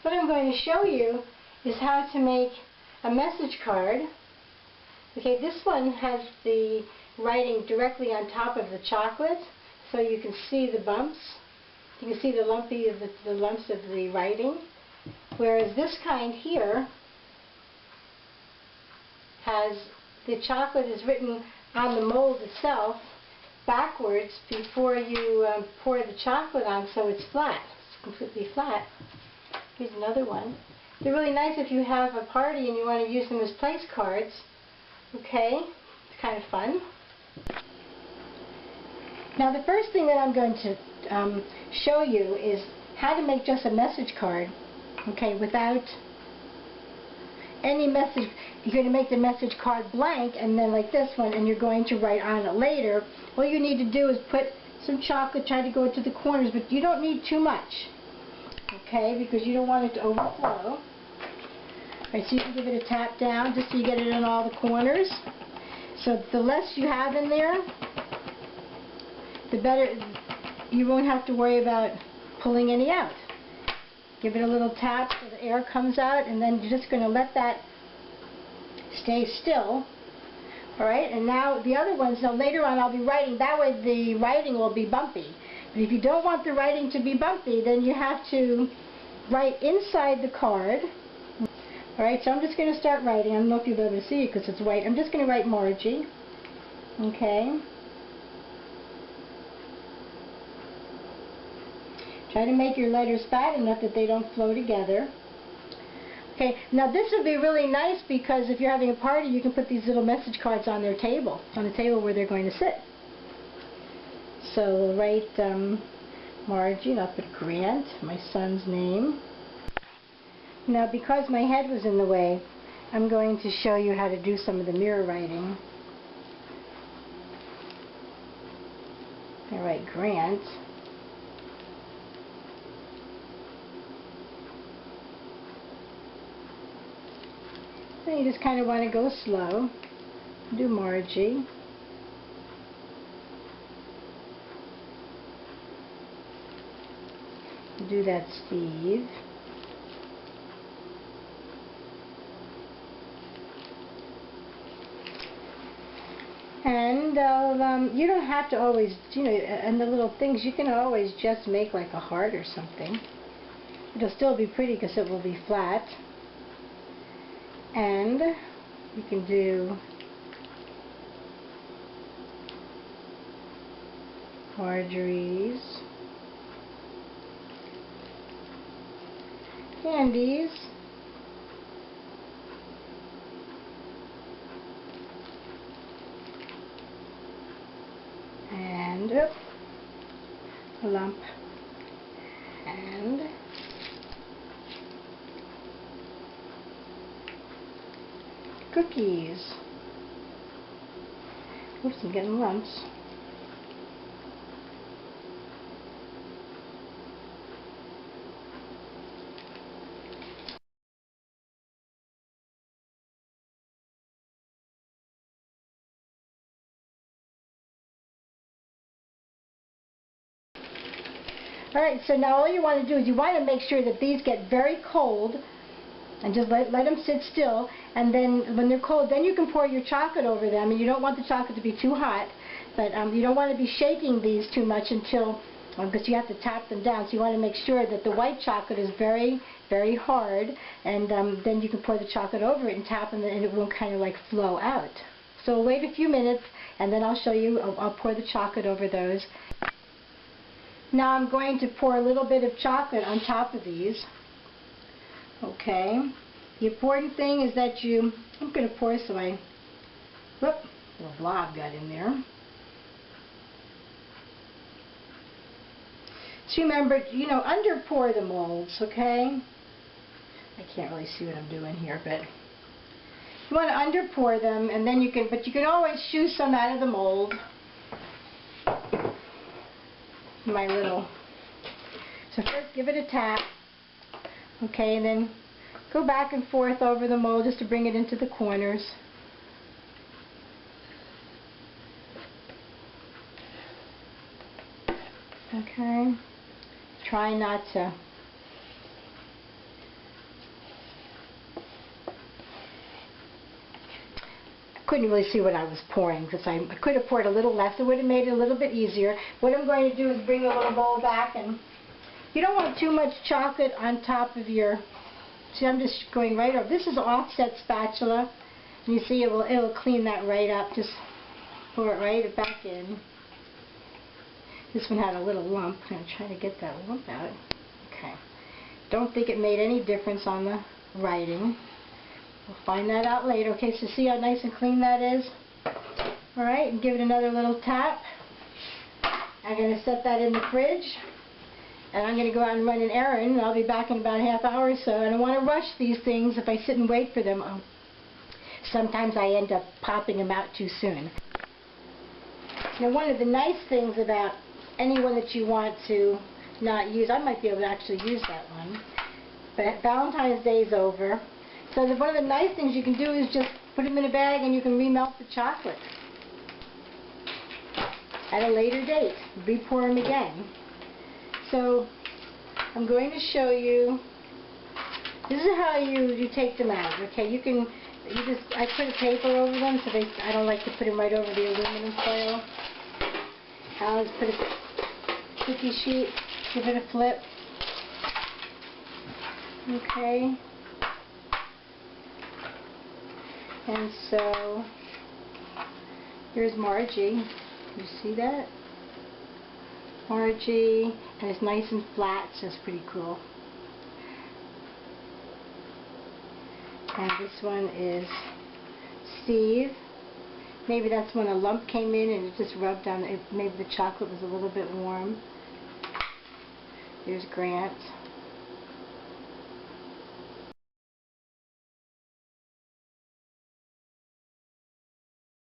What I'm going to show you is how to make a message card. Okay, this one has the writing directly on top of the chocolate, so you can see the bumps. You can see the lumps of the writing. Whereas this kind here has the chocolate is written on the mold itself backwards before you pour the chocolate on, so it's flat. It's completely flat. Here's another one. They're really nice if you have a party and you want to use them as place cards. Okay, it's kind of fun. Now the first thing that I'm going to show you is how to make just a message card. Okay, without any message. You're going to make the message card blank, and then like this one, and you're going to write on it later. All you need to do is put some chocolate, try to go to the corners, but you don't need too much. Okay, because you don't want it to overflow. Alright, so you can give it a tap down just so you get it in all the corners. So the less you have in there, the better. You won't have to worry about pulling any out. Give it a little tap so the air comes out, and then you're just going to let that stay still. Alright, and now the other ones, now later on I'll be writing, that way the writing will be bumpy. But if you don't want the writing to be bumpy, then you have to write inside the card. Alright, so I'm just going to start writing. I don't know if you'll be able to see it because it's white. I'm just going to write Margie. Okay. Try to make your letters fat enough that they don't flow together. Okay, now this would be really nice because if you're having a party, you can put these little message cards on their table, on the table where they're going to sit. So we'll write Margie, and I'll put Grant, my son's name. Now because my head was in the way, I'm going to show you how to do some of the mirror writing. I write Grant. Then you just kind of want to go slow. Do Margie. Do that Steve. And you don't have to always, you know, and the little things, you can always just make like a heart or something. It'll still be pretty because it will be flat. And you can do Marjorie's, Candy's, and a lump, and cookies. Oops, I'm getting lumps. Alright, so now all you want to do is you want to make sure that these get very cold, and just let them sit still, and then when they're cold, then you can pour your chocolate over them, and you don't want the chocolate to be too hot, but you don't want to be shaking these too much until, because you have to tap them down, so you want to make sure that the white chocolate is very, very hard, and then you can pour the chocolate over it and tap them, and it won't kind of like flow out. So we'll wait a few minutes, and then I'll show you, I'll pour the chocolate over those. Now I'm going to pour a little bit of chocolate on top of these. Okay. The important thing is that I'm going to pour so whoop, a little blob got in there. So remember, you know, under pour the molds, okay? I can't really see what I'm doing here, but you want to under pour them, and then but you can always shoo some out of the mold. So first give it a tap, okay, and then go back and forth over the mold just to bring it into the corners. Okay, try not to couldn't really see what I was pouring because I could have poured a little less. It would have made it a little bit easier. What I'm going to do is bring the little bowl back, and you don't want too much chocolate on top of your, see, I'm just going right over. This is an offset spatula. And you see it'll clean that right up. Just pour it right back in. This one had a little lump. I'm going to try to get that lump out. Okay. Don't think it made any difference on the writing. We'll find that out later. Okay, so see how nice and clean that is? Alright, and give it another little tap. I'm going to set that in the fridge. And I'm going to go out and run an errand, and I'll be back in about a half hour or so. I don't want to rush these things if I sit and wait for them. Sometimes I end up popping them out too soon. Now, one of the nice things about anyone that you want to not use, I might be able to actually use that one, but Valentine's Day is over. So one of the nice things you can do is just put them in a bag and you can remelt the chocolate at a later date. Re-pour them again. So I'm going to show you, this is how you take them out. Okay, I put a paper over them so I don't like to put them right over the aluminum foil. I'll just put a cookie sheet, give it a flip. Okay. And so here's Margie. You see that? Margie, and it's nice and flat, so it's pretty cool. And this one is Steve. Maybe that's when a lump came in and it just rubbed on it. Maybe the chocolate was a little bit warm. There's Grant.